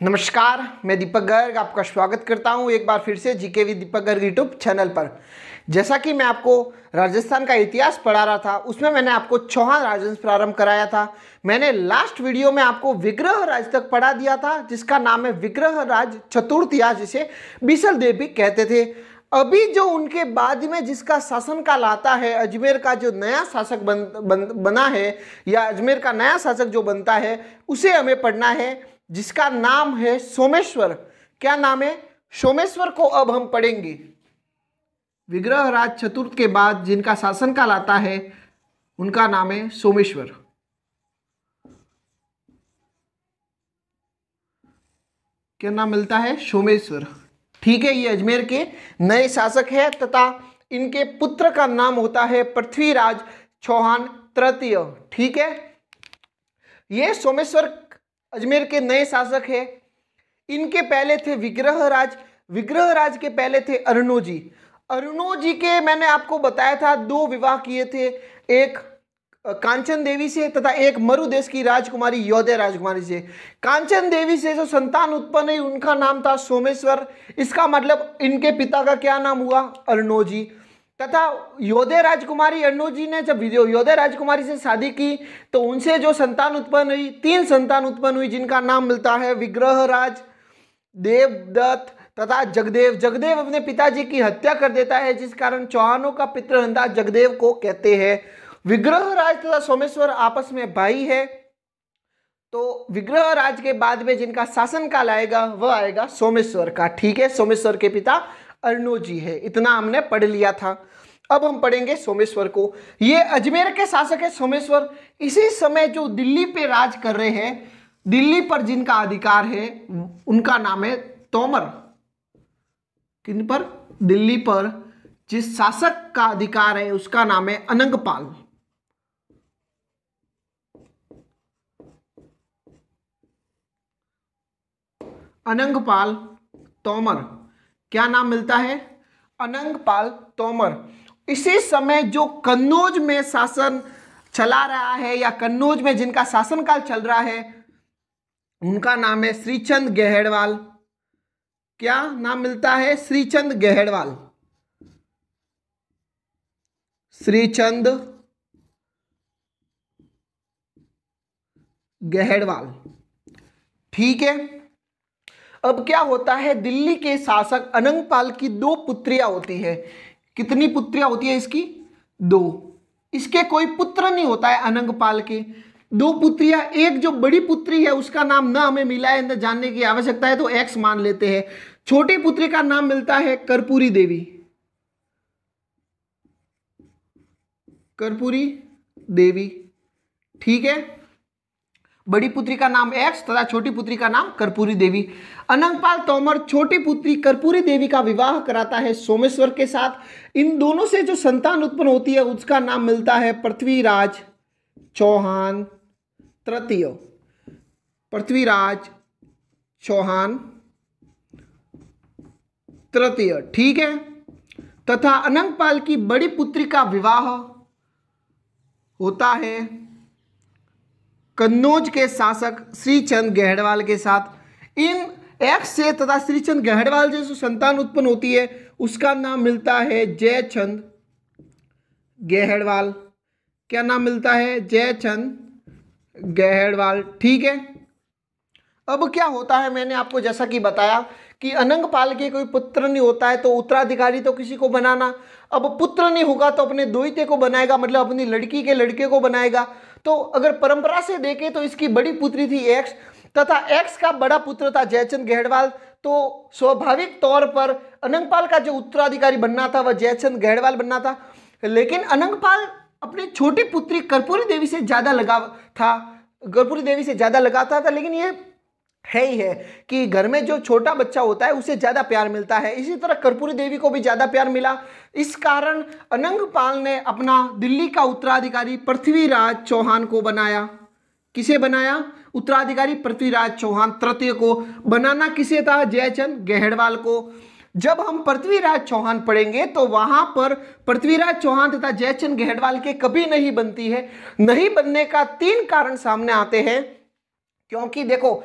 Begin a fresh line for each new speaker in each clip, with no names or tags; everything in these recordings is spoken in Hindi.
नमस्कार, मैं दीपक गर्ग आपका स्वागत करता हूं एक बार फिर से GK with Deepak Garg YouTube channel पर। जैसा कि मैं आपको राजस्थान का इतिहास पढ़ा रहा था, उसमें मैंने आपको चौहान राजवंश प्रारंभ कराया था। मैंने लास्ट वीडियो में आपको विग्रह राज तक पढ़ा दिया था, जिसका नाम है विग्रह राज चतुर्थया, जिसे बीसल देव भी कहते थे। अभी जो उनके बाद में जिसका शासनकाल आता है, अजमेर का जो नया शासक बना है या अजमेर का नया शासक जो बनता है, उसे हमें पढ़ना है, जिसका नाम है सोमेश्वर। क्या नाम है? सोमेश्वर को अब हम पढ़ेंगे। विग्रह राज चतुर्थ के बाद जिनका शासनकाल आता है, उनका नाम है सोमेश्वर। क्या नाम मिलता है? सोमेश्वर। ठीक है, ये अजमेर के नए शासक है तथा इनके पुत्र का नाम होता है पृथ्वीराज चौहान तृतीय। ठीक है, ये सोमेश्वर अजमेर के नए शासक है। इनके पहले थे विग्रह राज। विग्रह राज के पहले थे अरुणोजी। अरुणोजी के मैंने आपको बताया था 2 विवाह किए थे, एक कांचन देवी से तथा एक मरु देश की राजकुमारी योध्या राजकुमारी से। कांचन देवी से जो संतान उत्पन्न हुई, उनका नाम था सोमेश्वर। इसका मतलब इनके पिता का क्या नाम हुआ? अरुणोजी। तथा योध्या राजकुमारी अरुणोजी ने जब योध्या राजकुमारी से शादी की, तो उनसे जो संतान उत्पन्न हुई, 3 संतान उत्पन्न हुई, जिनका नाम मिलता है विग्रह राज, देवदत्त तथा जगदेव। जगदेव अपने पिताजी की हत्या कर देता है, जिस कारण चौहानों का पितृहंता जगदेव को कहते हैं। विग्रह राज तथा सोमेश्वर आपस में भाई है। तो विग्रह राज के बाद में जिनका शासनकाल आएगा, वह आएगा सोमेश्वर का। ठीक है, सोमेश्वर के पिता अरुणोजी है। इतना हमने पढ़ लिया था। अब हम पढ़ेंगे सोमेश्वर को। ये अजमेर के शासक है सोमेश्वर। इसी समय जो दिल्ली पे राज कर रहे हैं, दिल्ली पर जिनका अधिकार है, उनका नाम है तोमर। किन पर? दिल्ली पर जिस शासक का अधिकार है, उसका नाम है अनंगपाल। अनंगपाल तोमर। क्या नाम मिलता है? अनंगपाल तोमर। इसी समय जो कन्नौज में शासन चला रहा है या कन्नौज में जिनका शासनकाल चल रहा है, उनका नाम है श्रीचंद गहड़वाल। क्या नाम मिलता है? श्रीचंद गहड़वाल। श्रीचंद गहड़वाल। ठीक है, अब क्या होता है, दिल्ली के शासक अनंगपाल की 2 पुत्रियां होती है। कितनी पुत्रियां होती है इसकी? 2। इसके कोई पुत्र नहीं होता है अनंगपाल के। 2 पुत्रियां। एक जो बड़ी पुत्री है, उसका नाम ना हमें मिला है, न जानने की आवश्यकता है, तो एक्स मान लेते हैं। छोटी पुत्री का नाम मिलता है कर्पूरी देवी। कर्पूरी देवी। ठीक है, बड़ी पुत्री का नाम एक्स तथा छोटी पुत्री का नाम कर्पूरी देवी। अनंगपाल तोमर छोटी पुत्री कर्पूरी देवी का विवाह कराता है सोमेश्वर के साथ। इन दोनों से जो संतान उत्पन्न होती है, उसका नाम मिलता है पृथ्वीराज चौहान तृतीय। पृथ्वीराज चौहान तृतीय। ठीक है, तथा अनंगपाल की बड़ी पुत्री का विवाह होता है कन्नौज के शासक श्रीचंद गहड़वाल के साथ। इन एक्स से तथा श्रीचंद गहड़वाल से जो संतान उत्पन्न होती है, उसका नाम मिलता है जयचंद गहड़वाल। क्या नाम मिलता है? जयचंद गहड़वाल। ठीक है, अब क्या होता है, मैंने आपको जैसा कि बताया कि अनंगपाल के कोई पुत्र नहीं होता है, तो उत्तराधिकारी तो किसी को बनाना। अब पुत्र नहीं होगा तो अपने दोहिते को बनाएगा, मतलब अपनी लड़की के लड़के को बनाएगा। तो अगर परंपरा से देखें तो इसकी बड़ी पुत्री थी एक्स तथा एक्स का बड़ा पुत्र था जयचंद गहड़वाल। तो स्वाभाविक तौर पर अनंगपाल का जो उत्तराधिकारी बनना था, वह जयचंद गहड़वाल बनना था। लेकिन अनंगपाल अपनी छोटी पुत्री कर्पूरी देवी से ज्यादा लगाव था, लेकिन ये है ही है कि घर में जो छोटा बच्चा होता है, उसे ज्यादा प्यार मिलता है। इसी तरह कर्पूरी देवी को भी ज्यादा प्यार मिला। इस कारण अनंगपाल ने अपना दिल्ली का उत्तराधिकारी पृथ्वीराज चौहान को बनाया। किसे बनाया? उत्तराधिकारी पृथ्वीराज चौहान तृतीय को। बनाना किसे था? जयचंद गहड़वाल को। जब हम पृथ्वीराज चौहान पढ़ेंगे, तो वहां पर पृथ्वीराज चौहान तथा जयचंद गहड़वाल के कभी नहीं बनती है। नहीं बनने का 3 कारण सामने आते हैं। क्योंकि देखो,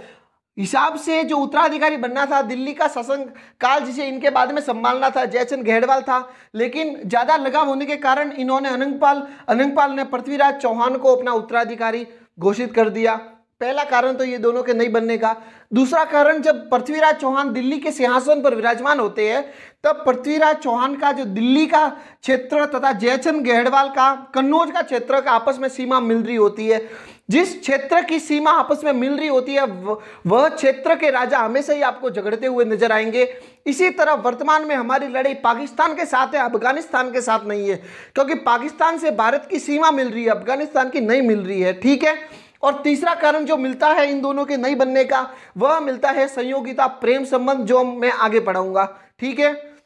हिसाब से जो उत्तराधिकारी बनना था दिल्ली का शासन काल, जिसे इनके बाद में संभालना था, जयचंद घेड़वाल था, लेकिन ज्यादा लगाव होने के कारण इन्होंने अनंगपाल ने पृथ्वीराज चौहान को अपना उत्तराधिकारी घोषित कर दिया। पहला कारण तो ये दोनों के नहीं बनने का। दूसरा कारण, जब पृथ्वीराज चौहान दिल्ली के सिंहासन पर विराजमान होते हैं तब पृथ्वीराज चौहान का जो दिल्ली का क्षेत्र तथा जयचंद घेड़वाल का कन्नौज का क्षेत्र का आपस में सीमा मिल रही होती है। जिस क्षेत्र की सीमा आपस में मिल रही होती है वह क्षेत्र के राजा हमेशा ही आपको झगड़ते हुए नजर आएंगे। इसी तरह वर्तमान में हमारी लड़ाई पाकिस्तान के साथ है, अफगानिस्तान के साथ नहीं है, क्योंकि पाकिस्तान से भारत की सीमा मिल रही है, अफगानिस्तान की नहीं मिल रही है। ठीक है। और तीसरा कारण जो मिलता है इन दोनों के नहीं बनने का, वह मिलता है संयोगिता प्रेम संबंध, जो मैं आगे पढ़ाऊंगा। ठीक है,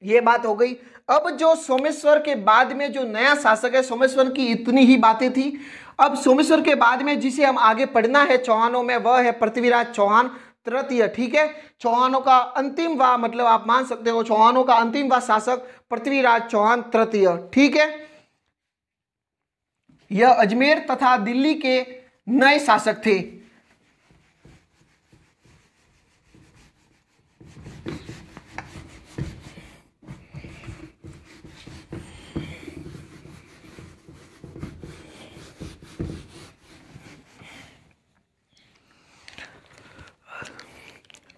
ये बात हो गई। अब जो सोमेश्वर के बाद में जो नया शासक है, सोमेश्वर की इतनी ही बातें थी। अब सोमेश्वर के बाद में जिसे हम आगे पढ़ना है चौहानों में, वह है पृथ्वीराज चौहान तृतीय। ठीक है, चौहानों का अंतिम वा, मतलब आप मान सकते हो चौहानों का अंतिम वा शासक पृथ्वीराज चौहान तृतीय। ठीक है, यह अजमेर तथा दिल्ली के नए शासक थे।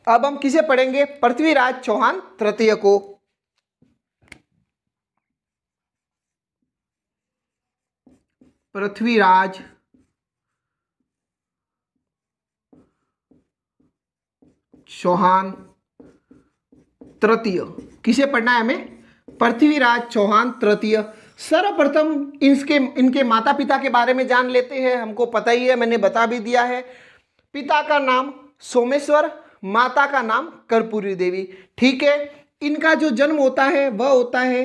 अब हम किसे पढ़ेंगे? पृथ्वीराज चौहान तृतीय को। पृथ्वीराज चौहान तृतीय किसे पढ़ना है हमें? पृथ्वीराज चौहान तृतीय। सर्वप्रथम इनके माता पिता के बारे में जान लेते हैं। हमको पता ही है, मैंने बता भी दिया है। पिता का नाम सोमेश्वर, माता का नाम कर्पूरी देवी। ठीक है, इनका जो जन्म होता है वह होता है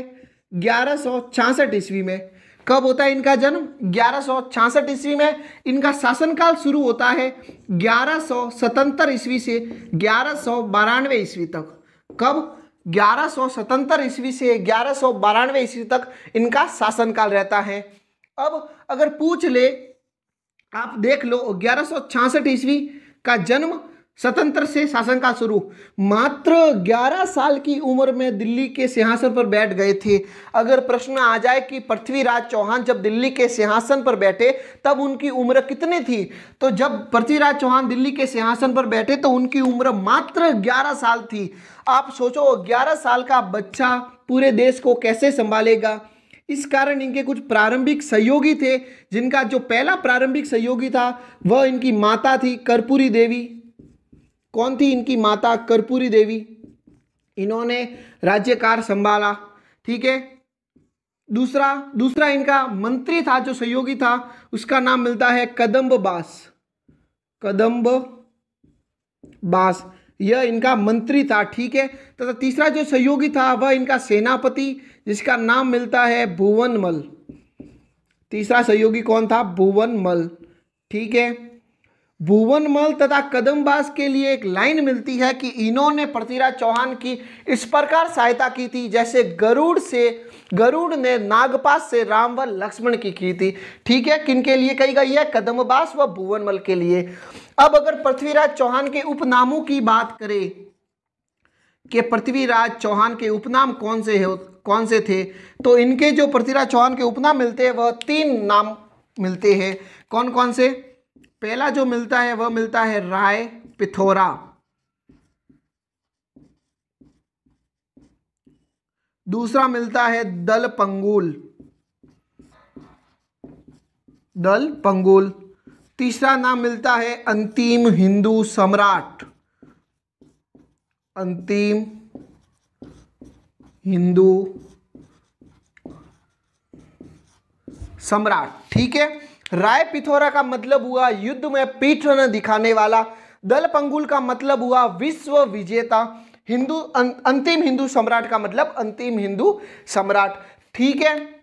1166 ईस्वी में। कब होता है इनका जन्म? 1166 ईस्वी में। इनका शासनकाल शुरू होता है 1177 ईस्वी से 1192 ईस्वी तक। कब? 1177 ईस्वी से 1192 ईस्वी तक इनका शासनकाल रहता है। अब अगर पूछ ले, आप देख लो 1166 ईस्वी का जन्म, स्वतंत्र से शासनकाल शुरू, मात्र 11 साल की उम्र में दिल्ली के सिंहासन पर बैठ गए थे। अगर प्रश्न आ जाए कि पृथ्वीराज चौहान जब दिल्ली के सिंहासन पर बैठे तब उनकी उम्र कितनी थी, तो जब पृथ्वीराज चौहान दिल्ली के सिंहासन पर बैठे तो उनकी उम्र मात्र 11 साल थी। आप सोचो 11 साल का बच्चा पूरे देश को कैसे संभालेगा। इस कारण इनके कुछ प्रारंभिक सहयोगी थे, जिनका जो पहला प्रारंभिक सहयोगी था वह इनकी माता थी कर्पूरी देवी। कौन थी इनकी माता? कर्पूरी देवी। इन्होंने राज्यकार संभाला। ठीक है, दूसरा इनका मंत्री था, जो सहयोगी था, उसका नाम मिलता है कदम्ब बास। यह इनका मंत्री था। ठीक है, तथा तीसरा जो सहयोगी था वह इनका सेनापति, जिसका नाम मिलता है भुवनमल। तीसरा सहयोगी कौन था? भुवनमल। ठीक है, भुवनमल तथा कदम्बास के लिए एक लाइन मिलती है कि इन्होंने पृथ्वीराज चौहान की इस प्रकार सहायता की थी जैसे गरुड़ ने नागपाश से राम व लक्ष्मण की थी। ठीक है, किनके लिए कही गई है? कदम्बास व भुवनमल के लिए। अब अगर पृथ्वीराज चौहान के उपनामों की बात करें कि पृथ्वीराज चौहान के उपनाम कौन से थे, तो इनके जो पृथ्वीराज चौहान के उपनाम मिलते हैं वह 3 नाम मिलते हैं। कौन कौन से? पहला जो मिलता है वह मिलता है राय पिथौरा। दूसरा मिलता है दल पंगुल। तीसरा नाम मिलता है अंतिम हिंदू सम्राट। ठीक है, राय पिथौरा का मतलब हुआ युद्ध में पीठ न दिखाने वाला। दल पंगुल का मतलब हुआ विश्व विजेता। अंतिम हिंदू सम्राट का मतलब अंतिम हिंदू सम्राट। ठीक है,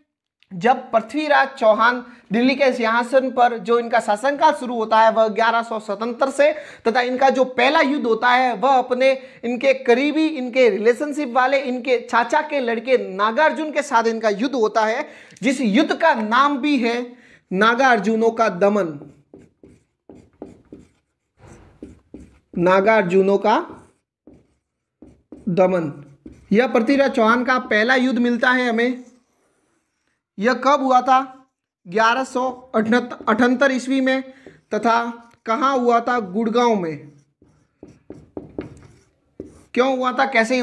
जब पृथ्वीराज चौहान दिल्ली के सिंहासन पर जो इनका शासनकाल शुरू होता है वह 1177 से, तथा इनका जो पहला युद्ध होता है वह अपने इनके करीबी, इनके रिलेशनशिप वाले, इनके चाचा के लड़के नागार्जुन के साथ इनका युद्ध होता है, जिस युद्ध का नाम भी है नागार्जुनों का दमन। नागार्जुनों का दमन। यह पृथ्वीराज चौहान का पहला युद्ध मिलता है हमें। यह कब हुआ था? 1178 ईस्वी में, तथा कहाँ हुआ था? गुड़गांव में। क्यों हुआ था, कैसे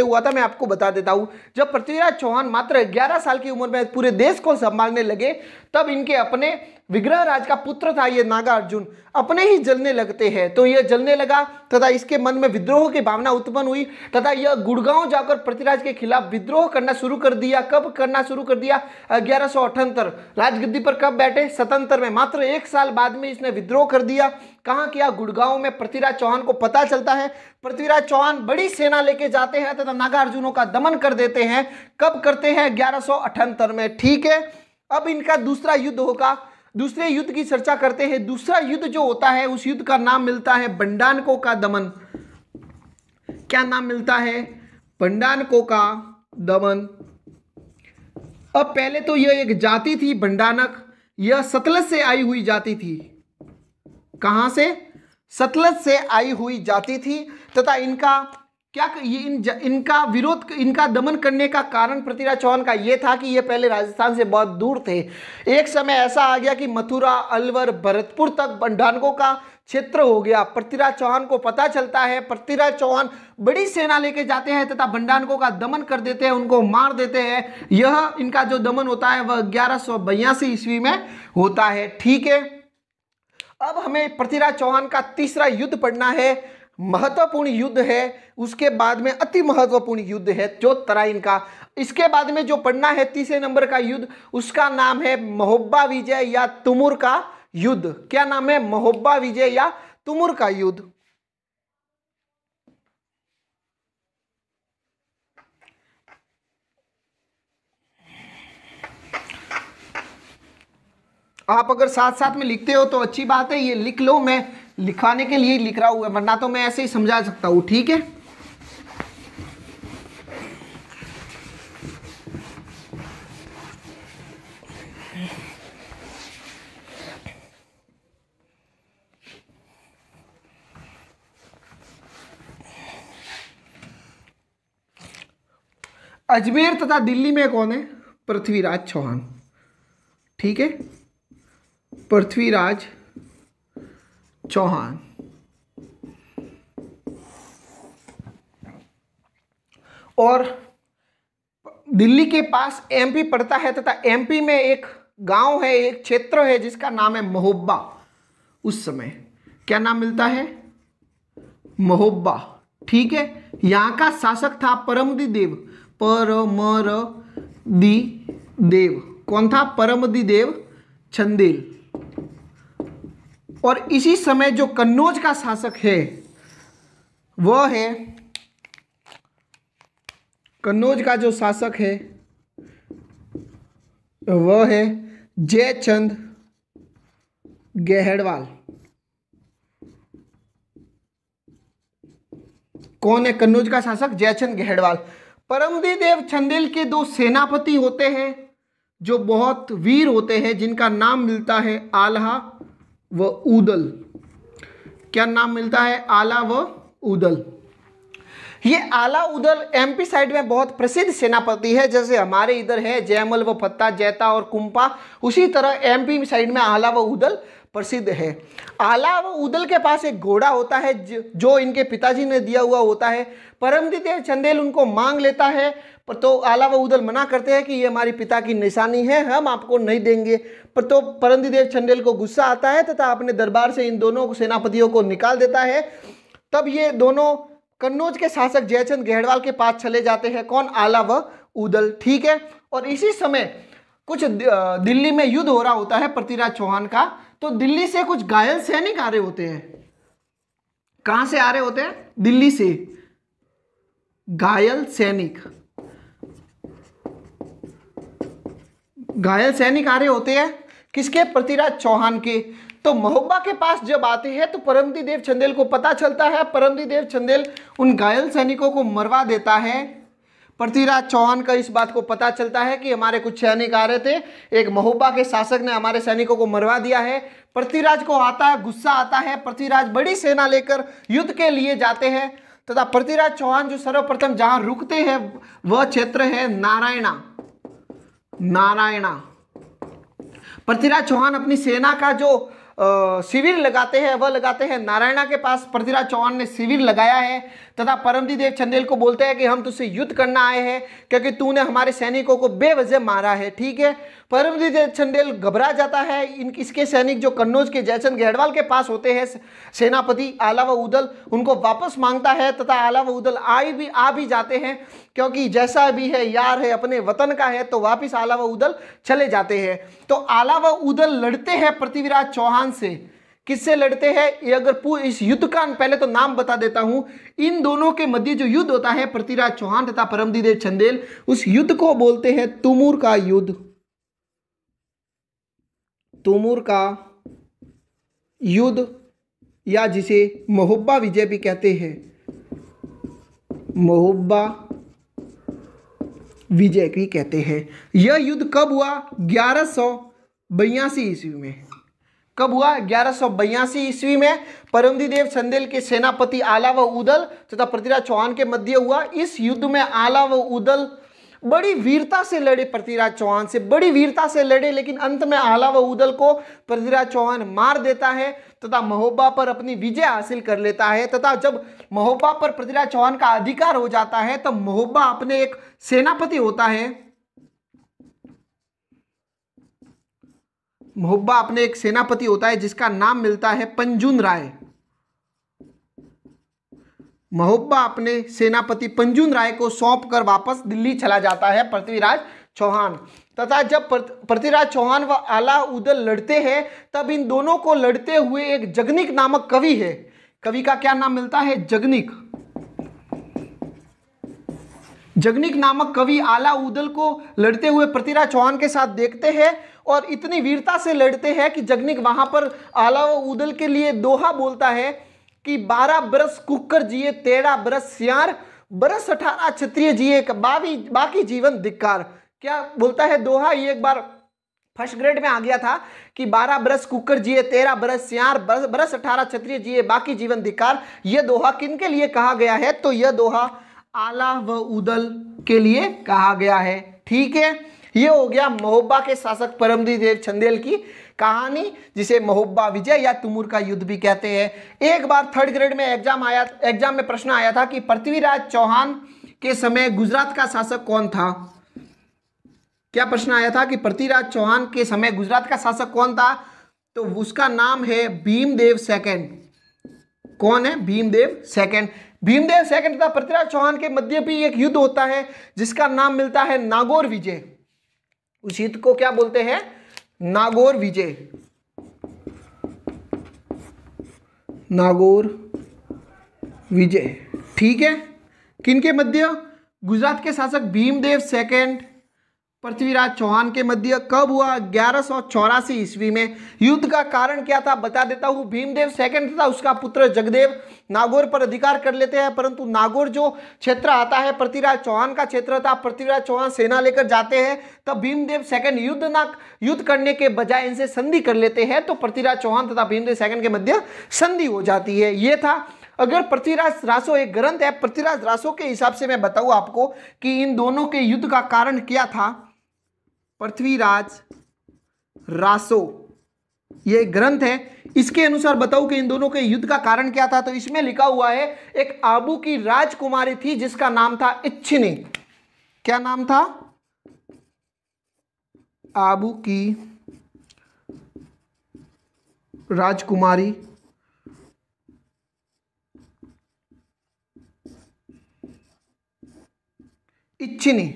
हुआ था, मैं आपको बता देता हूं। जब पृथ्वीराज चौहान मात्र 11 साल की उम्र में पूरे देश को संभालने लगे, तब इनके अपने विग्रहराज का पुत्र था ये नागार्जुन, अपने ही जलने लगते हैं। तो यह जलने लगा तथा इसके मन में विद्रोह की भावना उत्पन्न हुई तथा यह गुड़गांव जाकर पृथ्वीराज के खिलाफ विद्रोह करना शुरू कर दिया। कब करना शुरू कर दिया? 1178। राजगद्दी पर कब बैठे? 77 में। मात्र 1 साल बाद में इसने विद्रोह कर दिया। कहाँ किया? गुड़गांव में। पृथ्वीराज चौहान को पता चलता है, पृथ्वीराज चौहान बड़ी सेना लेके जाते हैं तथा नागार्जुनों का दमन कर देते हैं। कब करते हैं? 1178 में। ठीक है, अब इनका दूसरा युद्ध होगा। दूसरे युद्ध की चर्चा करते हैं। दूसरा युद्ध जो होता है, उस युद्ध का नाम मिलता है बंडानको का दमन। क्या नाम मिलता है? बंडानको का दमन। अब पहले तो यह एक जाति थी बंडानक, यह सतलज से आई हुई जाति थी। कहां से? सतलज से आई हुई जाति थी तथा इनका इनका विरोध, इनका दमन करने का कारण पृथ्वीराज चौहान का यह था कि ये पहले राजस्थान से बहुत दूर थे। एक समय ऐसा आ गया कि मथुरा, अलवर, भरतपुर तक बंडानको का क्षेत्र हो गया। पृथ्वीराज चौहान को पता चलता है, पृथ्वीराज चौहान बड़ी सेना लेके जाते हैं तथा बंडानको का दमन कर देते हैं, उनको मार देते हैं। यह इनका जो दमन होता है वह 1182 ईस्वी में होता है। ठीक है, अब हमें पृथ्वीराज चौहान का तीसरा युद्ध पढ़ना है। महत्वपूर्ण युद्ध है, उसके बाद में अति महत्वपूर्ण युद्ध है जो तराइन का। इसके बाद में जो पढ़ना है तीसरे नंबर का युद्ध, उसका नाम है महोबा विजय या तुमुर का युद्ध। क्या नाम है? महोबा विजय या तुमुर का युद्ध। आप अगर साथ साथ में लिखते हो तो अच्छी बात है, ये लिख लो। मैं लिखवाने के लिए लिख रहा हूं, वरना तो मैं ऐसे ही समझा सकता हूं। ठीक है, अजमेर तथा दिल्ली में कौन है? पृथ्वीराज चौहान। ठीक है, पृथ्वीराज चौहान। और दिल्ली के पास एमपी पड़ता है तथा एमपी में एक गांव है, एक क्षेत्र है जिसका नाम है महोबा। उस समय क्या नाम मिलता है? महोबा। ठीक है, यहां का शासक था परमदी देव। परमदी देव कौन था? परमदी देव चंदेल। और इसी समय जो कन्नौज का शासक है वह है, कन्नौज का जो शासक है वह है जयचंद गहड़वाल। कौन है कन्नौज का शासक? जयचंद गहड़वाल। परमदी देव चंदेल के 2 सेनापति होते हैं जो बहुत वीर होते हैं, जिनका नाम मिलता है आल्हा व उदल। क्या नाम मिलता है? आला व उदल। ये आला उदल एमपी साइड में बहुत प्रसिद्ध सेनापति है। जैसे हमारे इधर है जयमल व फत्ता, जैता और कुंपा, उसी तरह एमपी साइड में आला व उदल प्रसिद्ध है। आला व उदल के पास एक घोड़ा होता है जो इनके पिताजी ने दिया हुआ होता है। परमदीप चंदेल उनको मांग लेता है, पर तो आला व उदल मना करते हैं कि ये हमारे पिता की निशानी है, हम आपको नहीं देंगे। पर तो परमदीप चंदेल को गुस्सा आता है तथा अपने दरबार से इन दोनों सेनापतियों को निकाल देता है। तब ये दोनों कन्नौज के शासक जयचंद गहड़वाल के पास चले जाते हैं। कौन? आला व उदल। ठीक है, और इसी समय कुछ दिल्ली में युद्ध हो रहा होता है पृथ्वीराज चौहान का। तो दिल्ली से कुछ घायल सैनिक आ रहे होते हैं। कहां से आ रहे होते हैं? दिल्ली से घायल सैनिक, घायल सैनिक आ रहे होते हैं। किसके? पृथ्वीराज चौहान के। तो महोबा के पास जब आते हैं तो परमदी देव चंदेल को पता चलता है। परमदी देव चंदेल उन घायल सैनिकों को मरवा देता है। पृथ्वीराज चौहान का इस बात को पता चलता है कि हमारे कुछ सैनिक आ रहे थे, एक महोबा के शासक ने हमारे सैनिकों को मरवा दिया है। पृथ्वीराज को आता है, गुस्सा आता है, पृथ्वीराज बड़ी सेना लेकर युद्ध के लिए जाते हैं तथा पृथ्वीराज चौहान जो सर्वप्रथम जहां रुकते हैं वह क्षेत्र है नारायणा। पृथ्वीराज चौहान अपनी सेना का जो शिविर लगाते हैं वह लगाते हैं नारायणा के पास। पृथ्वीराज चौहान ने शिविर लगाया है तथा परमजीत देव चंदेल को बोलते हैं कि हम तुझसे युद्ध करना आए हैं क्योंकि तूने हमारे सैनिकों को बेवजह मारा है। ठीक है, परमजीत देव चंदेल घबरा जाता है। इसके सैनिक जो कन्नौज के जयचंद गढ़वाल के पास होते हैं, सेनापति आला व उदल उनको वापस मांगता है तथा आला व उदल आ भी जाते हैं क्योंकि जैसा भी है यार है, अपने वतन का है, तो वापिस आला व उदल चले जाते हैं। तो आला व उदल लड़ते हैं पृथ्वीराज चौहान से। किससे लड़ते हैं ये अगर इस युद्ध का पहले तो नाम बता देता हूं। इन दोनों के मध्य जो युद्ध होता है पृथ्वीराज चौहान तथा परमजीत देव चंदेल, उस युद्ध को बोलते हैं तुमुर का युद्ध। तुमुर का युद्ध या जिसे महोबा विजय भी कहते हैं, महोबा विजय भी कहते हैं। यह युद्ध कब हुआ? 1182 ईस्वी में। कब हुआ? 1182 ईस्वी में परमजीत देव चंदेल के सेनापति आला व उदल तथा पृथ्वीराज चौहान के मध्य हुआ। इस युद्ध में आला व उदल बड़ी वीरता से लड़े, पृथ्वीराज चौहान से बड़ी वीरता से लड़े, लेकिन अंत में आला व उदल को पृथ्वीराज चौहान मार देता है तथा महोबा पर अपनी विजय हासिल कर लेता है। तथा जब महोबा पर पृथ्वीराज चौहान का अधिकार हो जाता है तब महोबा अपने एक सेनापति होता है, महोबा अपने एक सेनापति होता है जिसका नाम मिलता है पंजुन राय। महोबा अपने सेनापति पंजुन राय को सौंपकर वापस दिल्ली चला जाता है पृथ्वीराज चौहान। तथा जब पृथ्वीराज चौहान व आला उदल लड़ते हैं तब इन दोनों को लड़ते हुए एक जगनिक नामक कवि है। कवि का क्या नाम मिलता है? जगनिक। जगनिक नामक कवि आला उदल को लड़ते हुए पृथ्वीराज चौहान के साथ देखते हैं और इतनी वीरता से लड़ते हैं कि जगनिक वहां पर आला व उदल के लिए दोहा बोलता है कि 12 बरस कुकर जिए 13 बरस सियार, बरस 18 क्षत्रिय जिए बाकी जीवन धिक्कार। क्या बोलता है दोहा? ये एक बार फर्स्ट ग्रेड में आ गया था कि 12 बरस कुकर जिए 13 बरस सियार, बरस 18 क्षत्रिय जिए बाकी जीवन धिक्कार। यह दोहा किन के लिए कहा गया है? तो यह दोहा आला व उदल के लिए कहा गया है। ठीक है, ये हो गया महोबा के शासक परमजीत देव चंदेल की कहानी, जिसे महोबा विजय या तुमुर का युद्ध भी कहते हैं। एक बार थर्ड ग्रेड में एग्जाम में प्रश्न आया था कि पृथ्वीराज चौहान के समय गुजरात का शासक कौन था? क्या प्रश्न आया था कि पृथ्वीराज चौहान के समय गुजरात का शासक कौन था? तो उसका नाम है भीमदेव सेकंड। कौन है? भीमदेव सेकंड। भीमदेव सेकंड तथा पृथ्वीराज चौहान के मध्य भी एक युद्ध होता है जिसका नाम मिलता है नागौर विजय। उस युद्ध को क्या बोलते हैं? नागौर विजय। नागौर विजय। ठीक है, किनके मध्य? गुजरात के शासक भीमदेव सेकंड पृथ्वीराज चौहान के मध्य। कब हुआ? 1184 ईस्वी में। युद्ध का कारण क्या था बता देता हूं। भीमदेव सेकंड तथा उसका पुत्र जगदेव नागौर पर अधिकार कर लेते हैं, परंतु नागौर जो क्षेत्र आता है पृथ्वीराज चौहान का क्षेत्र था। पृथ्वीराज चौहान सेना लेकर जाते हैं, तब भीमदेव सेकंड युद्ध करने के बजाय इनसे संधि कर लेते हैं, तो पृथ्वीराज चौहान तथा भीमदेव सेकंड के मध्य संधि हो जाती है। यह था। अगर पृथ्वीराज रासो एक ग्रंथ है, पृथ्वीराज रासो के हिसाब से मैं बताऊं आपको कि इन दोनों के युद्ध का कारण क्या था। पृथ्वीराज रासो ये ग्रंथ है, इसके अनुसार बताऊं कि इन दोनों के युद्ध का कारण क्या था। तो इसमें लिखा हुआ है एक आबू की राजकुमारी थी जिसका नाम था इच्छिनी। क्या नाम था? आबू की राजकुमारी इच्छिनी।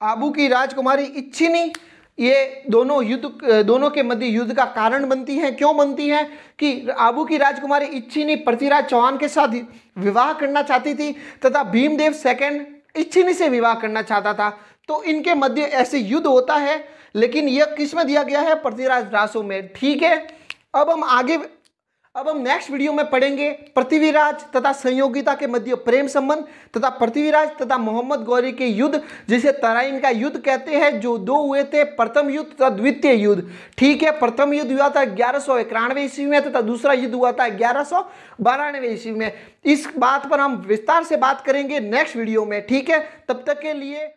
आबू की राजकुमारी इच्छिनी ये दोनों के मध्य युद्ध का कारण बनती है। क्यों बनती है? कि आबू की राजकुमारी इच्छिनी पृथ्वीराज चौहान के साथ विवाह करना चाहती थी तथा भीमदेव सेकंड इच्छिनी से विवाह करना चाहता था। तो इनके मध्य ऐसे युद्ध होता है, लेकिन यह किस में दिया गया है? पृथ्वीराज रासो में। ठीक है, अब हम अब हम नेक्स्ट वीडियो में पढ़ेंगे पृथ्वीराज तथा संयोगिता के मध्य प्रेम संबंध तथा पृथ्वीराज तथा मोहम्मद गौरी के युद्ध, जिसे तराइन का युद्ध कहते हैं, जो दो हुए थे, प्रथम युद्ध तथा द्वितीय युद्ध। ठीक है, प्रथम युद्ध हुआ था 1191 ईस्वी में तथा दूसरा युद्ध हुआ था 1192 ईस्वी में। इस बात पर हम विस्तार से बात करेंगे नेक्स्ट वीडियो में। ठीक है, तब तक के लिए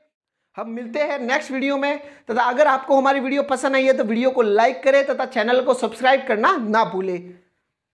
हम मिलते हैं नेक्स्ट वीडियो में। तथा अगर आपको हमारी वीडियो पसंद आई है तो वीडियो को लाइक करें तथा चैनल को सब्सक्राइब करना ना भूलें।